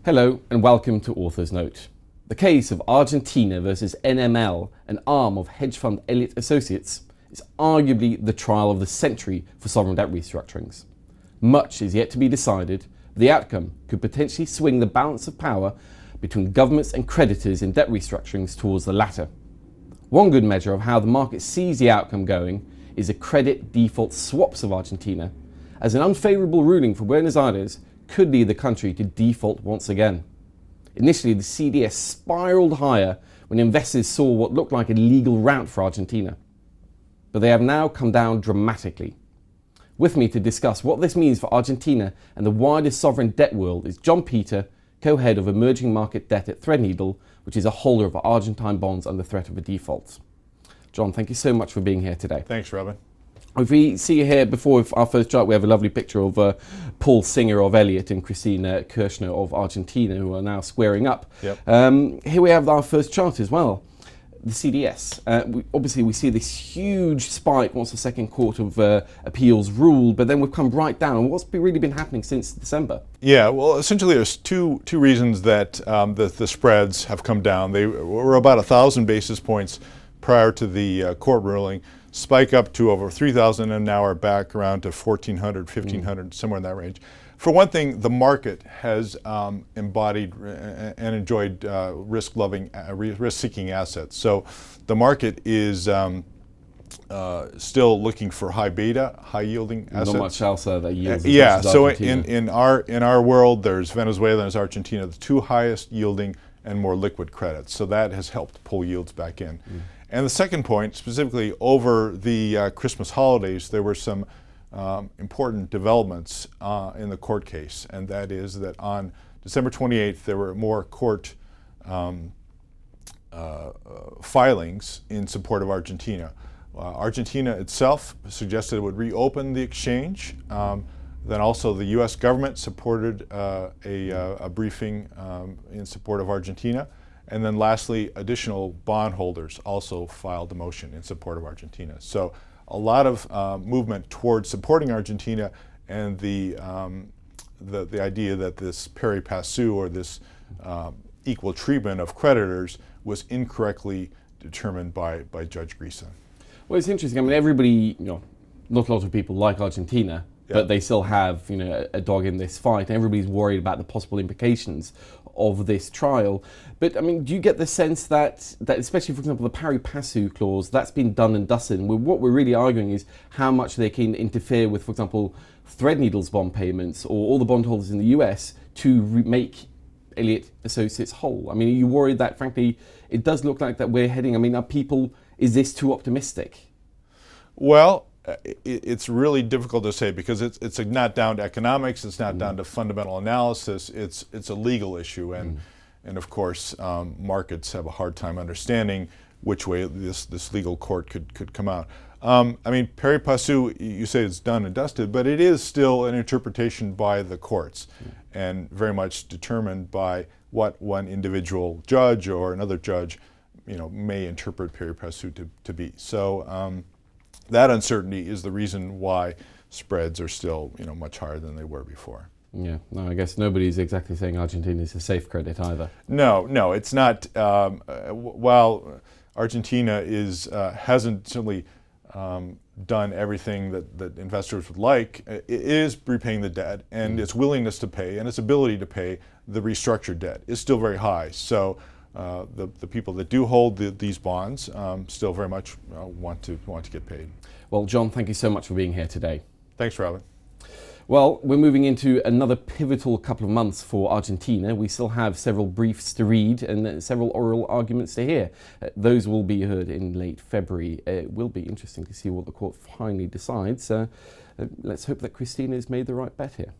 Hello and welcome to Author's Note. The case of Argentina versus NML, an arm of hedge fund Elliot Associates, is arguably the trial of the century for sovereign debt restructurings. Much is yet to be decided, but the outcome could potentially swing the balance of power between governments and creditors in debt restructurings towards the latter. One good measure of how the market sees the outcome going is the credit default swaps of Argentina, as an unfavourable ruling for Buenos Aires could lead the country to default once again. Initially, the CDS spiralled higher when investors saw what looked like a legal route for Argentina. But they have now come down dramatically. With me to discuss what this means for Argentina and the wider sovereign debt world is John Peta, co-head of emerging market debt at Threadneedle, which is a holder of Argentine bonds under threat of a default. John, thank you so much for being here today. Thanks, Robin. If we see here before our first chart, we have a lovely picture of Paul Singer of Elliot and Christina Kirchner of Argentina, who are now squaring up. Yep. Here we have our first chart as well, the CDS. Obviously, we see this huge spike once the second court of appeals ruled, but then we've come right down. And what's really been happening since December? Yeah, well, essentially there's two reasons that the spreads have come down. They were about 1,000 basis points prior to the court ruling, spike up to over 3,000, and now are back around to 1,400, 1,500, somewhere in that range. For one thing, the market has embodied and enjoyed risk-seeking assets. So the market is still looking for high beta, high-yielding assets. Not much else that yields. Yeah. So in our world, there's Venezuela and there's Argentina, the two highest yielding and more liquid credits. So that has helped pull yields back in. And the second point, specifically over the Christmas holidays, there were some important developments in the court case, and that is that on December 28th, there were more court filings in support of Argentina. Argentina itself suggested it would reopen the exchange. Then also the U.S. government supported a briefing in support of Argentina. And then lastly, additional bondholders also filed a motion in support of Argentina. So a lot of movement towards supporting Argentina, and the idea that this pari passu, or this equal treatment of creditors, was incorrectly determined by Judge Grisa. Well, it's interesting. I mean, everybody, not a lot of people like Argentina, but they still have, a dog in this fight. Everybody's worried about the possible implications of this trial. But I mean, do you get the sense that especially, for example, the pari passu clause, that's been done and dusted? And what we're really arguing is how much they can interfere with, for example, Threadneedle's bond payments or all the bondholders in the US to make Elliot Associates whole. I mean, are you worried that, frankly, it does look like that we're heading? I mean, is this too optimistic? Well, it's really difficult to say, because it's not down to economics, it's not down to fundamental analysis, it's a legal issue, and of course markets have a hard time understanding which way this legal court could come out. I mean, pari passu, you say it's done and dusted, but it is still an interpretation by the courts, and very much determined by what one individual judge or another judge may interpret pari passu to be. So that uncertainty is the reason why spreads are still, much higher than they were before. Yeah, no, I guess nobody's exactly saying Argentina is a safe credit either. No, it's not. While Argentina hasn't certainly done everything that investors would like, it is repaying the debt, and its willingness to pay and its ability to pay the restructured debt is still very high. So the people that do hold these bonds still very much want to get paid. Well, John, thank you so much for being here today. Thanks, Robin. Well, we're moving into another pivotal couple of months for Argentina. We still have several briefs to read and several oral arguments to hear. Those will be heard in late February. It will be interesting to see what the court finally decides. Let's hope that Christina has made the right bet here.